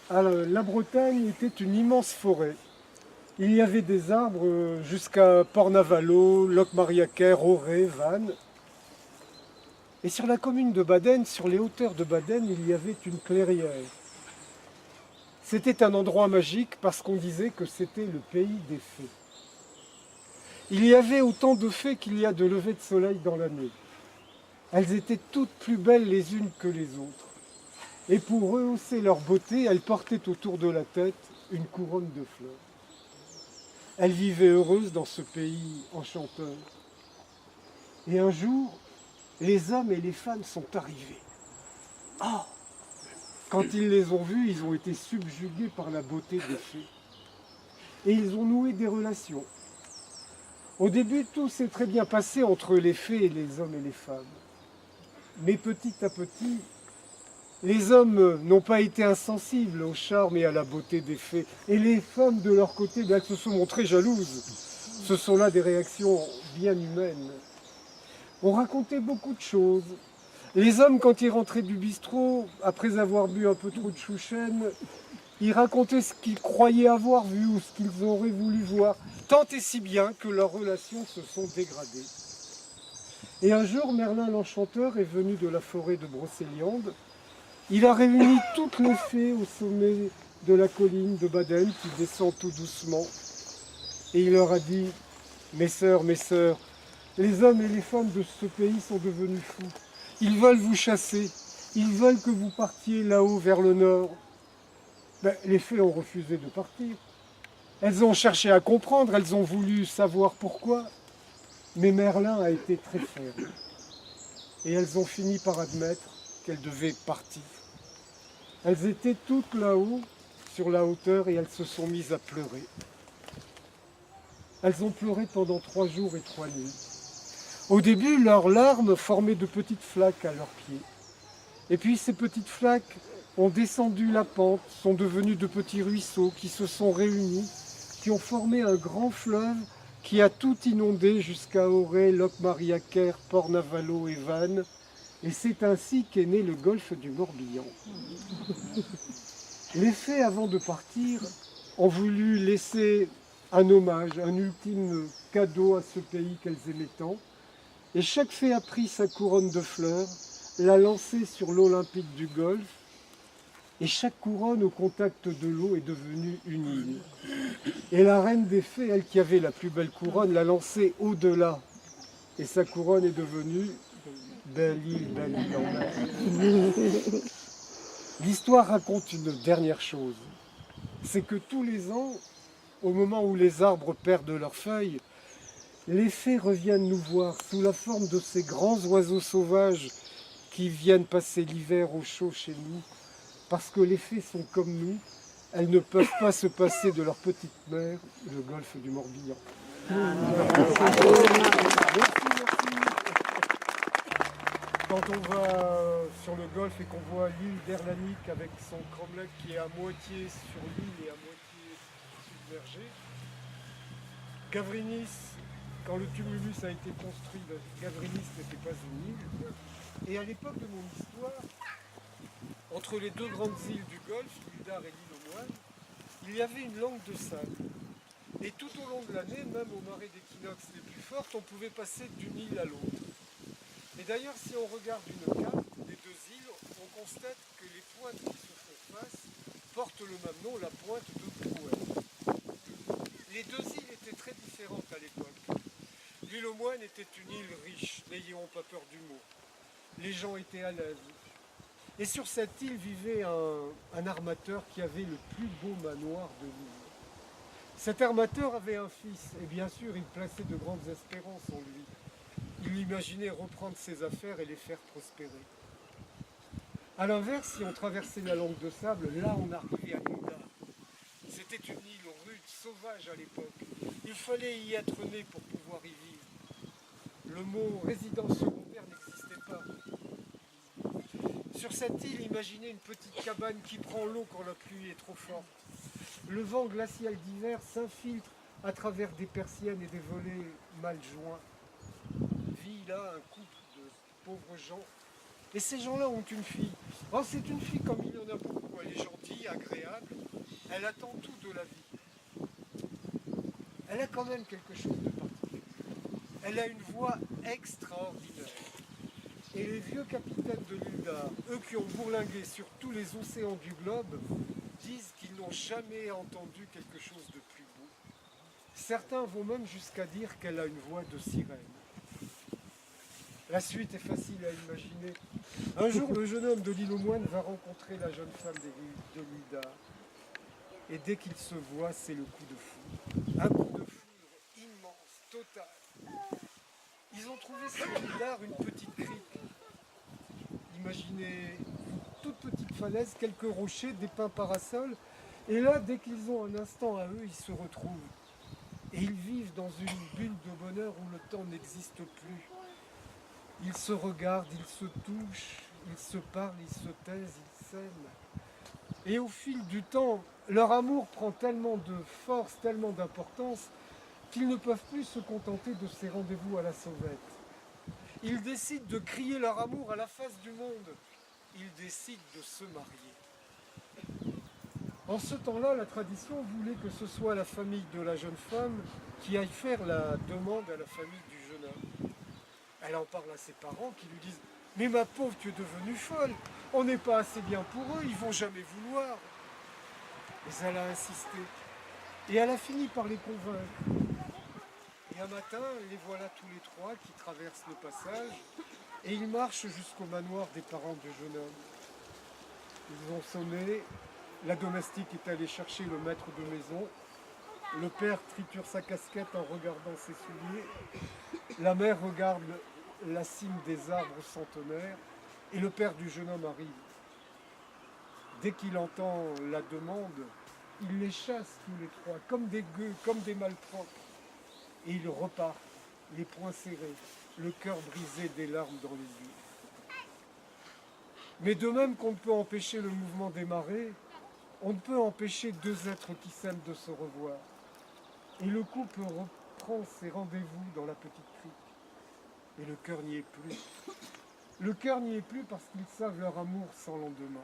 Alors, la Bretagne était une immense forêt. Il y avait des arbres jusqu'à Port-Navalo, Locmariaquer, Auray, Vannes. Et sur la commune de Baden, sur les hauteurs de Baden, il y avait une clairière. C'était un endroit magique parce qu'on disait que c'était le pays des fées. Il y avait autant de fées qu'il y a de levées de soleil dans l'année. Elles étaient toutes plus belles les unes que les autres. Et pour rehausser leur beauté, elles portaient autour de la tête une couronne de fleurs. Elles vivaient heureuses dans ce pays enchanteur. Et un jour, les hommes et les femmes sont arrivés. Oh! Quand ils les ont vues, ils ont été subjugués par la beauté des fées. Et ils ont noué des relations. Au début, tout s'est très bien passé entre les fées et les hommes et les femmes. Mais petit à petit, les hommes n'ont pas été insensibles au charme et à la beauté des fées. Et les femmes, de leur côté, elles se sont montrées jalouses. Ce sont là des réactions bien humaines. On racontait beaucoup de choses. Les hommes, quand ils rentraient du bistrot, après avoir bu un peu trop de chouchen, ils racontaient ce qu'ils croyaient avoir vu ou ce qu'ils auraient voulu voir, tant et si bien que leurs relations se sont dégradées. Et un jour, Merlin l'Enchanteur est venu de la forêt de Brocéliande. Il a réuni toutes les fées au sommet de la colline de Baden qui descend tout doucement. Et il leur a dit, mes sœurs, les hommes et les femmes de ce pays sont devenus fous. Ils veulent vous chasser. Ils veulent que vous partiez là-haut vers le nord. Ben, les fées ont refusé de partir. Elles ont cherché à comprendre, elles ont voulu savoir pourquoi. Mais Merlin a été très ferme. Et elles ont fini par admettre qu'elles devaient partir. Elles étaient toutes là-haut, sur la hauteur, et elles se sont mises à pleurer. Elles ont pleuré pendant 3 jours et 3 nuits. Au début, leurs larmes formaient de petites flaques à leurs pieds. Et puis ces petites flaques ont descendu la pente, sont devenues de petits ruisseaux qui se sont réunis, qui ont formé un grand fleuve qui a tout inondé jusqu'à Auray, Locmariaquer, Port-Navalo et Vannes. Et c'est ainsi qu'est né le golfe du Morbihan. Les fées, avant de partir, ont voulu laisser un hommage, un ultime cadeau à ce pays qu'elles aimaient tant. Et chaque fée a pris sa couronne de fleurs, l'a lancée sur l'Olympique du Golfe, et chaque couronne au contact de l'eau est devenue une île. Et la reine des fées, elle qui avait la plus belle couronne, l'a lancée au-delà. Et sa couronne est devenue belle île en mer. L'histoire raconte une dernière chose. C'est que tous les ans, au moment où les arbres perdent leurs feuilles, les fées reviennent nous voir sous la forme de ces grands oiseaux sauvages qui viennent passer l'hiver au chaud chez nous. Parce que les fées sont comme nous, elles ne peuvent pas se passer de leur petite mère, le golfe du Morbihan. Quand on va sur le golfe et qu'on voit l'île d'Erlanik avec son cromlech qui est à moitié sur l'île et à moitié submergé, Gavrinis, quand le tumulus a été construit, Gavrinis n'était pas une île. Et à l'époque de mon histoire, entre les deux grandes îles du Golfe, l'île d'Ar et l'île aux Moines, il y avait une langue de sable. Et tout au long de l'année, même aux marées d'équinoxe les plus fortes, on pouvait passer d'une île à l'autre. Et d'ailleurs, si on regarde une carte des deux îles, on constate que les pointes qui se font face portent le même nom, la pointe de Brouwer. Les deux îles étaient très différentes à l'époque. L'île aux Moines était une île riche, n'ayons pas peur du mot. Les gens étaient à l'aise. Et sur cette île vivait un armateur qui avait le plus beau manoir de l'île. Cet armateur avait un fils, et bien sûr, il plaçait de grandes espérances en lui. Il imaginait reprendre ses affaires et les faire prospérer. A l'inverse, si on traversait la langue de sable, là on arrivait à l'île d'Ar. C'était une île rude, sauvage à l'époque. Il fallait y être né pour pouvoir y vivre. Le mot résidence secondaire n'existait pas. Sur cette île, imaginez une petite cabane qui prend l'eau quand la pluie est trop forte. Le vent glacial d'hiver s'infiltre à travers des persiennes et des volets mal joints. Vit là un couple de pauvres gens. Et ces gens-là ont une fille. Oh, c'est une fille comme il y en a beaucoup. Elle est gentille, agréable. Elle attend tout de la vie. Elle a quand même quelque chose de particulier. Elle a une voix extraordinaire. Et les vieux capitaines de l'Uldar, eux qui ont bourlingué sur tous les océans du globe, disent qu'ils n'ont jamais entendu quelque chose de plus beau. Certains vont même jusqu'à dire qu'elle a une voix de sirène. La suite est facile à imaginer. Un jour, le jeune homme de l'île aux moines va rencontrer la jeune femme de l'Uldar. Et dès qu'ils se voient, c'est le coup de foudre. Un coup de foudre immense, total. Ils ont trouvé sur l'Uldar une petite crique. Imaginez une toute petite falaise, quelques rochers, des pins parasols. Et là, dès qu'ils ont un instant à eux, ils se retrouvent. Et ils vivent dans une bulle de bonheur où le temps n'existe plus. Ils se regardent, ils se touchent, ils se parlent, ils se taisent, ils s'aiment. Et au fil du temps, leur amour prend tellement de force, tellement d'importance, qu'ils ne peuvent plus se contenter de ces rendez-vous à la sauvette. Ils décident de crier leur amour à la face du monde. Ils décident de se marier. En ce temps-là, la tradition voulait que ce soit la famille de la jeune femme qui aille faire la demande à la famille du jeune homme. Elle en parle à ses parents qui lui disent « Mais ma pauvre, tu es devenue folle, on n'est pas assez bien pour eux, ils vont jamais vouloir. » Mais elle a insisté. Et elle a fini par les convaincre. Et un matin, les voilà tous les trois qui traversent le passage et ils marchent jusqu'au manoir des parents du jeune homme. Ils ont sonné, la domestique est allée chercher le maître de maison, le père triture sa casquette en regardant ses souliers, la mère regarde la cime des arbres centenaires et le père du jeune homme arrive. Dès qu'il entend la demande, il les chasse tous les trois, comme des gueux, comme des malpropres. Et ils repartent, les poings serrés, le cœur brisé, des larmes dans les yeux. Mais de même qu'on ne peut empêcher le mouvement des marées, on ne peut empêcher deux êtres qui s'aiment de se revoir. Et le couple reprend ses rendez-vous dans la petite crique. Et le cœur n'y est plus. Le cœur n'y est plus parce qu'ils savent leur amour sans lendemain.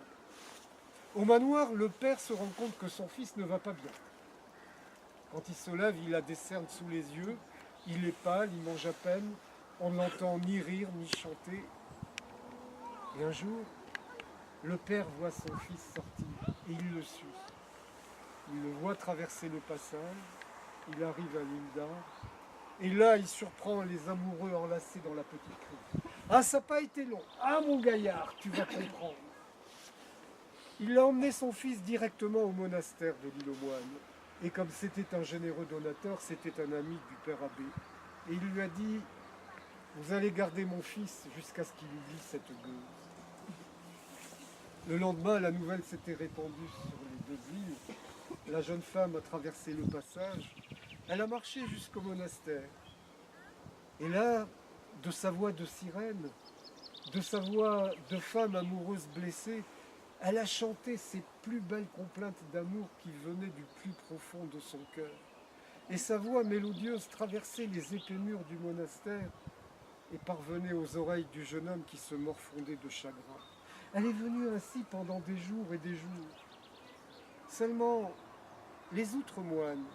Au manoir, le père se rend compte que son fils ne va pas bien. Quand il se lève, il a des cernes sous les yeux, il est pâle, il mange à peine, on ne l'entend ni rire ni chanter. Et un jour, le père voit son fils sortir et il le suit. Il le voit traverser le passage, il arrive à l'Uldar, et là il surprend les amoureux enlacés dans la petite crique. Ah, ça n'a pas été long. Ah, mon gaillard, tu vas comprendre. Il a emmené son fils directement au monastère de l'île aux moines. Et comme c'était un généreux donateur, c'était un ami du père abbé. Et il lui a dit « Vous allez garder mon fils jusqu'à ce qu'il oublie cette gueuse. » Le lendemain, la nouvelle s'était répandue sur les deux îles. La jeune femme a traversé le passage. Elle a marché jusqu'au monastère. Et là, de sa voix de sirène, de sa voix de femme amoureuse blessée, elle a chanté ses plus belles complaintes d'amour qui venaient du plus profond de son cœur. Et sa voix mélodieuse traversait les épais murs du monastère et parvenait aux oreilles du jeune homme qui se morfondait de chagrin. Elle est venue ainsi pendant des jours et des jours. Seulement, les outres moines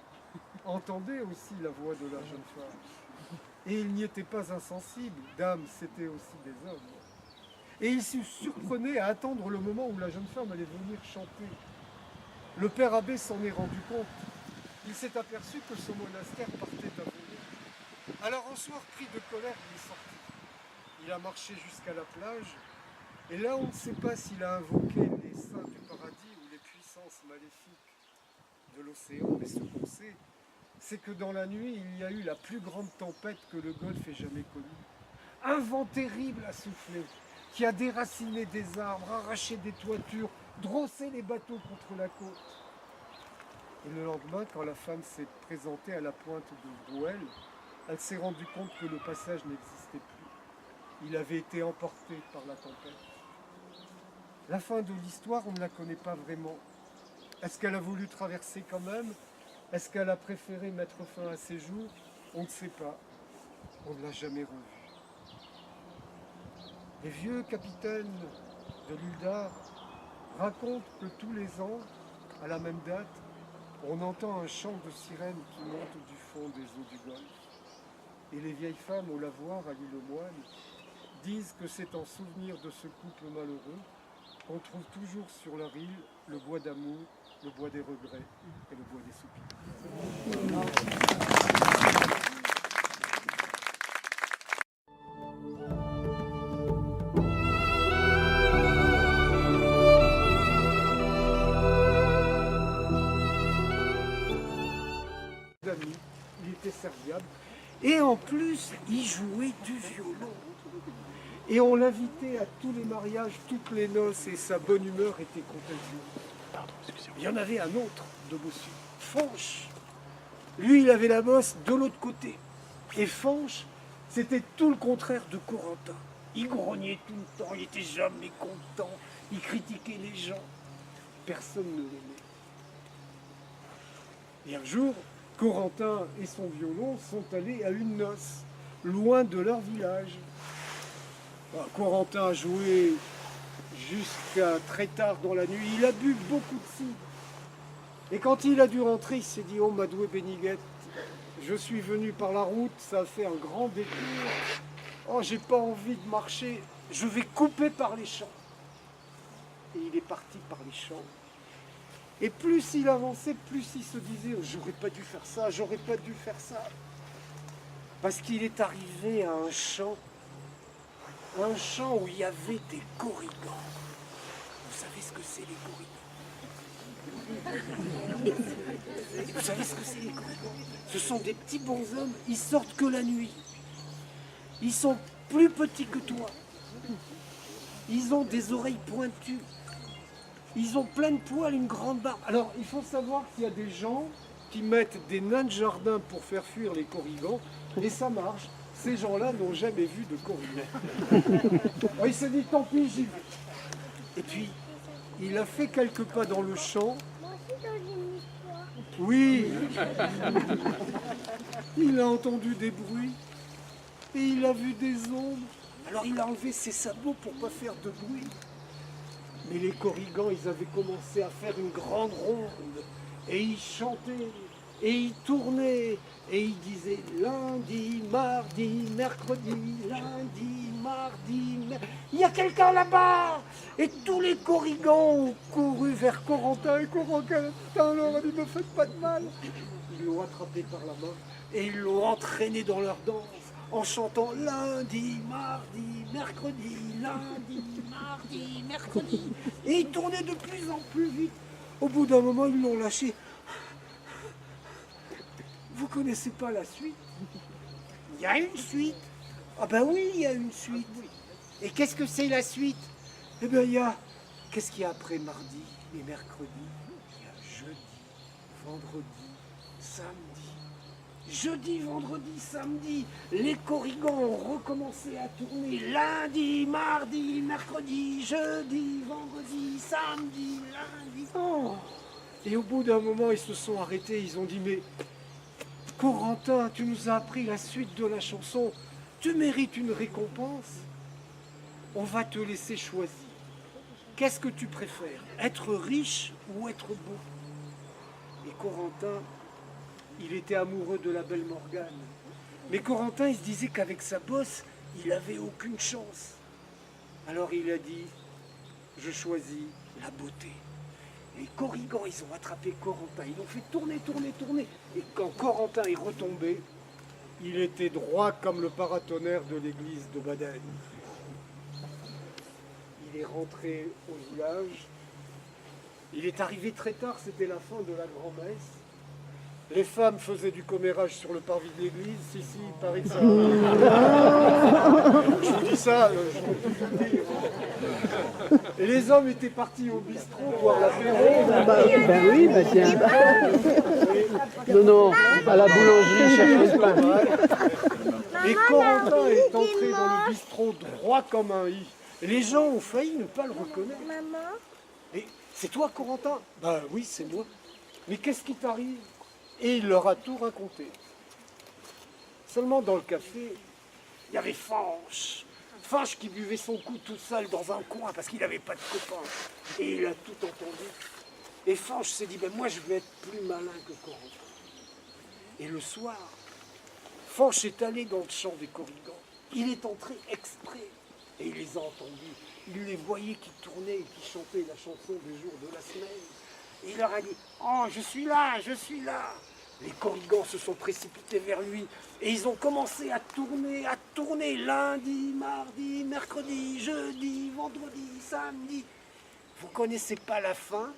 entendaient aussi la voix de la jeune femme. Et ils n'y étaient pas insensibles, dames, c'étaient aussi des hommes. Et ils se surprenaient à attendre le moment où la jeune femme allait venir chanter. Le père abbé s'en est rendu compte. Il s'est aperçu que son monastère partait à voler. Alors un soir, pris de colère, il est sorti. Il a marché jusqu'à la plage. Et là, on ne sait pas s'il a invoqué les saints du paradis ou les puissances maléfiques de l'océan. Mais ce qu'on sait, c'est que dans la nuit, il y a eu la plus grande tempête que le Golfe ait jamais connue. Un vent terrible a soufflé, qui a déraciné des arbres, arraché des toitures, drossé les bateaux contre la côte. Et le lendemain, quand la femme s'est présentée à la pointe de Brouel, elle s'est rendue compte que le passage n'existait plus. Il avait été emporté par la tempête. La fin de l'histoire, on ne la connaît pas vraiment. Est-ce qu'elle a voulu traverser quand même? Est-ce qu'elle a préféré mettre fin à ses jours? On ne sait pas. On ne l'a jamais revue. Les vieux capitaines de l'Uldar racontent que tous les ans, À la même date, on entend un chant de sirène qui monte du fond des eaux du Golfe. Et les vieilles femmes au lavoir à l'île aux Moines disent que c'est en souvenir de ce couple malheureux qu'on trouve toujours sur leur île le bois d'amour, le bois des regrets et le bois des soupirs. Il était serviable. Et en plus, il jouait du violon. Et on l'invitait à tous les mariages, toutes les noces, et sa bonne humeur était contagieuse. Il y en avait un autre de bossu, Fanche. Lui, il avait la bosse de l'autre côté. Et Fanche, c'était tout le contraire de Corentin. Il grognait tout le temps, il était jamais content, il critiquait les gens. Personne ne l'aimait. Et un jour, Corentin et son violon sont allés à une noce, loin de leur village. Corentin a joué jusqu'à très tard dans la nuit. Il a bu beaucoup de cidre. Et quand il a dû rentrer, il s'est dit « Oh, Madoué Béniguette, je suis venu par la route, ça a fait un grand détour. Oh, j'ai pas envie de marcher, je vais couper par les champs. » Et il est parti par les champs. Et plus il avançait, plus il se disait « J'aurais pas dû faire ça, j'aurais pas dû faire ça. » Parce qu'il est arrivé à un champ où il y avait des corrigans. Vous savez ce que c'est les corrigans? Vous savez ce que c'est les corrigans? Ce sont des petits bonshommes, ils sortent que la nuit. Ils sont plus petits que toi. Ils ont des oreilles pointues. Ils ont plein de poils, une grande barbe. Alors, il faut savoir qu'il y a des gens qui mettent des nains de jardin pour faire fuir les corrigans, et ça marche. Ces gens-là n'ont jamais vu de corrigans. Il s'est dit, tant pis, j'y vais. Et puis, il a fait quelques pas dans le champ. Oui. Il a entendu des bruits, et il a vu des ombres. Alors, il a enlevé ses sabots pour ne pas faire de bruit. Mais les corrigans, ils avaient commencé à faire une grande ronde. Et ils chantaient, et ils tournaient, et ils disaient lundi, mardi, mercredi, lundi, mardi, il y a quelqu'un là-bas! Et tous les corrigans ont couru vers Corentin, et Corentin leur a dit, ne me faites pas de mal. Ils l'ont attrapé par la main, et ils l'ont entraîné dans leur danse, en chantant lundi, mardi, mercredi, lundi, mardi, mercredi. Et ils tournaient de plus en plus vite. Au bout d'un moment, ils l'ont lâché. Vous connaissez pas la suite? Il y a une suite. Ah ben oui, il y a une suite. Et qu'est-ce que c'est la suite? Eh bien, il y a... Qu'est-ce qu'il y a après mardi et mercredi? Il y a jeudi, vendredi, samedi. Jeudi, vendredi, samedi, les corrigans ont recommencé à tourner lundi, mardi, mercredi, jeudi, vendredi, samedi, lundi. Oh. Et au bout d'un moment, ils se sont arrêtés, ils ont dit, mais Corentin, tu nous as appris la suite de la chanson, tu mérites une récompense, on va te laisser choisir. Qu'est-ce que tu préfères, être riche ou être beau? Et Corentin, il était amoureux de la belle Morgane. Mais Corentin, il se disait qu'avec sa bosse, il n'avait aucune chance. Alors il a dit, je choisis la beauté. Les corrigans, ils ont attrapé Corentin, ils l'ont fait tourner, tourner, tourner. Et quand Corentin est retombé, il était droit comme le paratonnerre de l'église de Baden. Il est rentré au village. Il est arrivé très tard, c'était la fin de la grand-messe. Les femmes faisaient du commérage sur le parvis de l'église. Si, il paraît que ça... Je vous dis ça. Et les hommes étaient partis au bistrot boire l'apéro. Ben oui, bah tiens. Non, à la boulangerie, chercher le pain. Et Corentin est entré dans le bistrot droit comme un i. Et les gens ont failli ne pas le reconnaître. Maman? Et c'est toi, Corentin? Ben oui, c'est moi. Mais qu'est-ce qui t'arrive? Et il leur a tout raconté. Seulement dans le café, il y avait Fanche. Fanche qui buvait son coup tout seul dans un coin parce qu'il n'avait pas de copain. Et il a tout entendu. Et Fanche s'est dit, ben moi je vais être plus malin que Corentin. Et le soir, Fanche est allé dans le champ des Corrigans. Il est entré exprès. Et il les a entendus. Il les voyait qui tournaient et qui chantaient la chanson des jours de la semaine. Et il leur a dit, oh, je suis là, je suis là. Les Corrigans se sont précipités vers lui et ils ont commencé à tourner, lundi, mardi, mercredi, jeudi, vendredi, samedi. Vous connaissez pas la fin?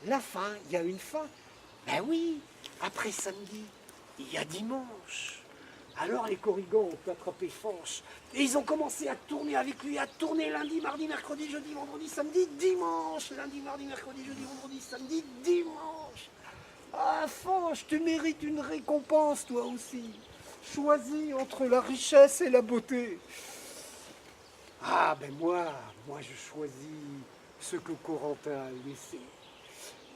La fin, il y a une fin. Ben oui, après samedi, il y a dimanche. Alors les Corrigans ont attrapé Fanche et ils ont commencé à tourner avec lui, à tourner lundi, mardi, mercredi, jeudi, vendredi, samedi, dimanche. Lundi, mardi, mercredi, jeudi, vendredi, samedi, dimanche. Ah Fanche, tu mérites une récompense toi aussi. Choisis entre la richesse et la beauté. Ah ben moi je choisis ce que Corentin a laissé.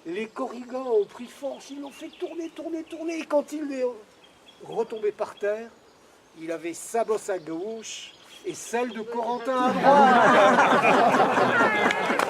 Les Corrigans ont pris Fanche, ils l'ont fait tourner, et quand il est retombé par terre, il avait sa bosse à gauche et celle de Corentin à droite.